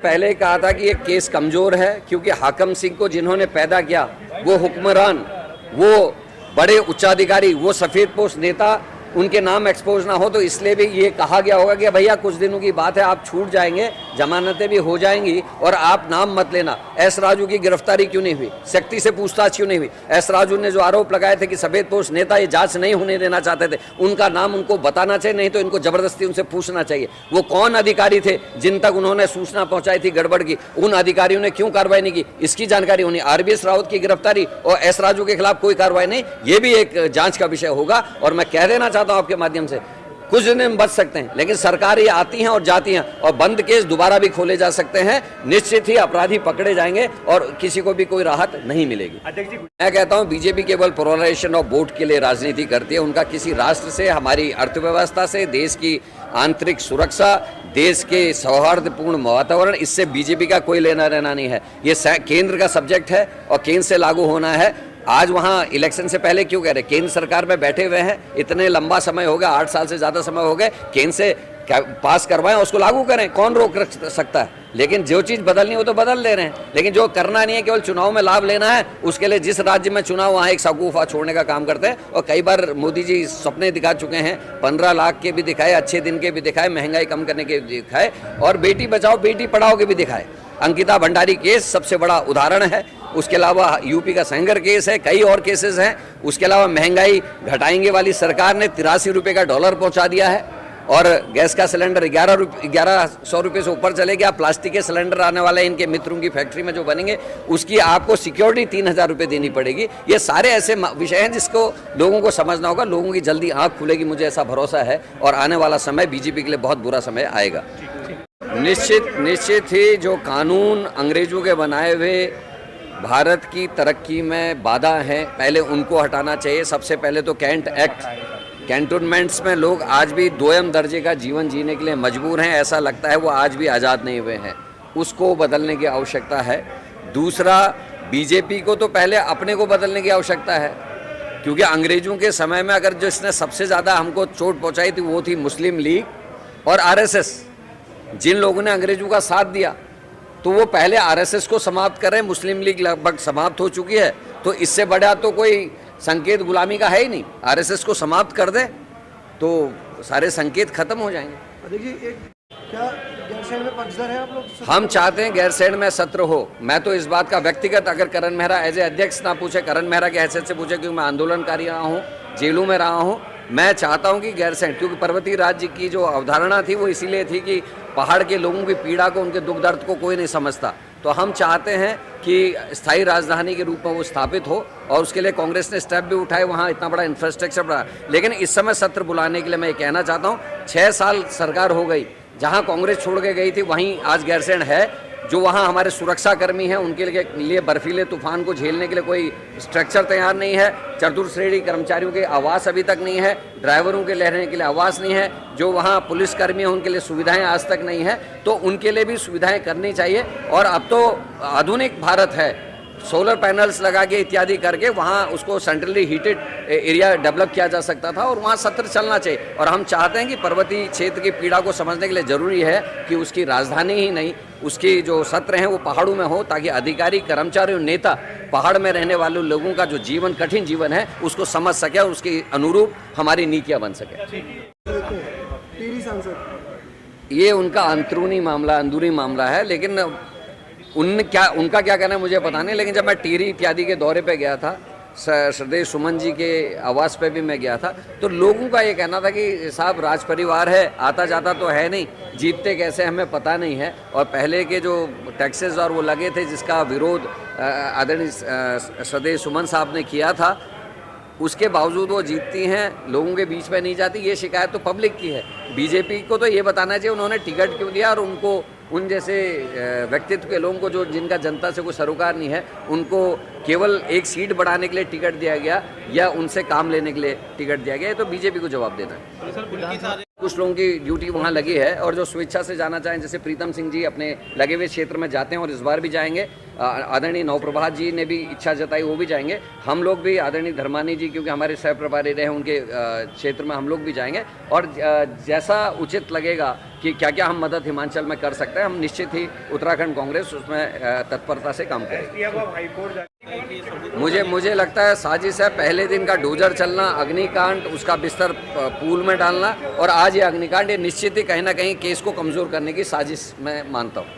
पहले कहा था कि ये केस कमजोर है क्योंकि हाकम सिंह को जिन्होंने पैदा किया वो हुक्मरान, वो बड़े उच्चाधिकारी, वो सफेदपोश नेता, उनके नाम एक्सपोज ना हो, तो इसलिए भी ये कहा गया होगा कि भैया कुछ दिनों की बात है, आप छूट जाएंगे, जमानतें भी हो जाएंगी और आप नाम मत लेना। एस राजू की गिरफ्तारी क्यों नहीं हुई, सख्ती से पूछताछ क्यों नहीं हुई? एस राजू ने जो आरोप लगाए थे कि सफेदपोश नेता ये जांच नहीं होने देना चाहते थे, उनका नाम उनको बताना चाहिए, नहीं तो इनको जबरदस्ती उनसे पूछना चाहिए वो कौन अधिकारी थे जिन तक उन्होंने सूचना पहुंचाई थी गड़बड़ की, उन अधिकारियों ने क्यों कार्रवाई नहीं की, इसकी जानकारी होनी। RBS रावत की गिरफ्तारी और एस राजू के खिलाफ कोई कार्रवाई नहीं, ये भी एक जांच का विषय होगा। और मैं कह देना चाहता हूं आपके माध्यम से, कुछ दिन में बच सकते हैं, लेकिन सरकार ये आती हैं और जाती हैं, और बंद केस दोबारा भी खोले जा सकते हैं। निश्चित ही अपराधी पकड़े जाएंगे और किसी को भी कोई राहत नहीं मिलेगी। मैं कहता हूं बीजेपी केवल पोलराइजेशन और वोट के लिए राजनीति करती है, उनका किसी राष्ट्र से, हमारी अर्थव्यवस्था से, देश की आंतरिक सुरक्षा, देश के सौहार्दपूर्ण वातावरण, इससे बीजेपी का कोई लेना देना नहीं है। ये केंद्र का सब्जेक्ट है और केंद्र से लागू होना है। आज वहाँ इलेक्शन से पहले क्यों कह रहे, केंद्र सरकार में बैठे हुए हैं, इतने लंबा समय हो गया, 8 साल से ज़्यादा समय हो गए, केंद्र से पास करवाएं, उसको लागू करें, कौन रोक सकता है? लेकिन जो चीज़ बदलनी हो तो बदल दे रहे हैं, लेकिन जो करना नहीं है, केवल चुनाव में लाभ लेना है, उसके लिए जिस राज्य में चुनाव वहाँ एक सगुफा छोड़ने का काम करते हैं। और कई बार मोदी जी सपने दिखा चुके हैं, 15 लाख के भी दिखाए, अच्छे दिन के भी दिखाए, महंगाई कम करने के भी दिखाए, और बेटी बचाओ बेटी पढ़ाओ के भी दिखाए। अंकिता भंडारी केस सबसे बड़ा उदाहरण है, उसके अलावा यूपी का सेंगर केस है, कई और केसेस हैं। उसके अलावा महंगाई घटाएंगे वाली सरकार ने 83 रुपये का डॉलर पहुंचा दिया है, और गैस का सिलेंडर 1100 रुपये से ऊपर चले गया। प्लास्टिक के सिलेंडर आने वाले इनके मित्रों की फैक्ट्री में जो बनेंगे, उसकी आपको सिक्योरिटी 3000 रुपये देनी पड़ेगी। ये सारे ऐसे विषय हैं जिसको लोगों को समझना होगा, लोगों की जल्दी आँख खुलेगी, मुझे ऐसा भरोसा है, और आने वाला समय बीजेपी के लिए बहुत बुरा समय आएगा। निश्चित ही जो कानून अंग्रेजों के बनाए हुए भारत की तरक्की में बाधा है, पहले उनको हटाना चाहिए। सबसे पहले तो कैंट एक्ट, कैंटोनमेंट्स में लोग आज भी दोयम दर्जे का जीवन जीने के लिए मजबूर हैं, ऐसा लगता है वो आज भी आज़ाद नहीं हुए हैं, उसको बदलने की आवश्यकता है। दूसरा, बीजेपी को तो पहले अपने को बदलने की आवश्यकता है, क्योंकि अंग्रेजों के समय में अगर जिसने सबसे ज़्यादा हमको चोट पहुँचाई थी वो थी मुस्लिम लीग और RSS। जिन लोगों ने अंग्रेजों का साथ दिया, तो वो पहले RSS को समाप्त करें, मुस्लिम लीग लगभग समाप्त हो चुकी है, तो इससे बड़ा तो कोई संकेत गुलामी का है ही नहीं। RSS को समाप्त कर दे तो सारे संकेत खत्म हो जाएंगे। देखिए, क्या गैरसैंण में पक्षधर है आप लोग? हम चाहते हैं गैरसैंण में सत्र हो। मैं तो इस बात का व्यक्तिगत, अगर करण मेहरा एज ए अध्यक्ष ना पूछे, करण मेहरा की हैसियत से पूछे, क्योंकि मैं आंदोलनकारी रहा हूँ, जेलों में रहा हूँ, मैं चाहता हूं कि गैरसैंण, क्योंकि पर्वतीय राज्य की जो अवधारणा थी वो इसीलिए थी कि पहाड़ के लोगों की पीड़ा को, उनके दुख दर्द को कोई नहीं समझता, तो हम चाहते हैं कि स्थायी राजधानी के रूप में वो स्थापित हो, और उसके लिए कांग्रेस ने स्टेप भी उठाए, वहाँ इतना बड़ा इंफ्रास्ट्रक्चर बना। लेकिन इस समय सत्र बुलाने के लिए मैं ये कहना चाहता हूँ, 6 साल सरकार हो गई, जहाँ कांग्रेस छोड़ के गई थी वहीं आज गैरसैंण है। जो वहाँ हमारे सुरक्षा कर्मी हैं, उनके लिए बर्फीले तूफान को झेलने के लिए कोई स्ट्रक्चर तैयार नहीं है, चतुर्थ श्रेणी कर्मचारियों के आवास अभी तक नहीं है, ड्राइवरों के रहने के लिए आवास नहीं है, जो वहाँ पुलिस कर्मी हैं उनके लिए सुविधाएं आज तक नहीं है, तो उनके लिए भी सुविधाएं करनी चाहिए। और अब तो आधुनिक भारत है, सोलर पैनल्स लगा के इत्यादि करके वहाँ उसको सेंट्रली हीटेड एरिया डेवलप किया जा सकता था, और वहाँ सत्र चलना चाहिए। और हम चाहते हैं कि पर्वतीय क्षेत्र की पीड़ा को समझने के लिए ज़रूरी है कि उसकी राजधानी ही नहीं, उसकी जो सत्र हैं वो पहाड़ों में हो, ताकि अधिकारी, कर्मचारी और नेता पहाड़ में रहने वाले लोगों का जो जीवन, कठिन जीवन है, उसको समझ सके और उसके अनुरूप हमारी नीतियाँ बन सके। ये उनका अंदरूनी मामला है, लेकिन उनका क्या कहना है मुझे पता नहीं। लेकिन जब मैं टिहरी इत्यादि के दौरे पे गया था, श्रद्धेय सुमन जी के आवास पे भी मैं गया था, तो लोगों का ये कहना था कि साहब राज परिवार है, आता जाता तो है नहीं, जीतते कैसे हमें पता नहीं है, और पहले के जो टैक्सेस और वो लगे थे जिसका विरोध आदरणीय श्रद्धेय सुमन साहब ने किया था, उसके बावजूद वो जीतती हैं, लोगों के बीच में नहीं जाती। ये शिकायत तो पब्लिक की है। बीजेपी को तो ये बताना चाहिए उन्होंने टिकट क्यों दिया, और उनको उन जैसे व्यक्तित्व के लोगों को जो जिनका जनता से कोई सरोकार नहीं है, उनको केवल एक सीट बढ़ाने के लिए टिकट दिया गया या उनसे काम लेने के लिए टिकट दिया गया, तो बीजेपी को जवाब देना है। कुछ लोगों की ड्यूटी वहाँ लगी है, और जो स्वेच्छा से जाना चाहें, जैसे प्रीतम सिंह जी अपने लगे हुए क्षेत्र में जाते हैं और इस बार भी जाएंगे, आदरणीय नवप्रभात जी ने भी इच्छा जताई, वो भी जाएंगे। हम लोग भी आदरणीय धर्मानी जी क्योंकि हमारे सह प्रभारी रहे, उनके क्षेत्र में हम लोग भी जाएंगे और जैसा उचित लगेगा कि क्या क्या हम मदद हिमाचल में कर सकते हैं, हम निश्चित ही उत्तराखंड कांग्रेस उसमें तत्परता से काम करेगी। मुझे लगता है साजिश है, पहले दिन का डोजर चलना, अग्निकांड, उसका बिस्तर पूल में डालना और आज ये अग्निकांड, ये निश्चित ही कहीं ना कहीं केस को कमजोर करने की साजिश मैं मानता हूँ।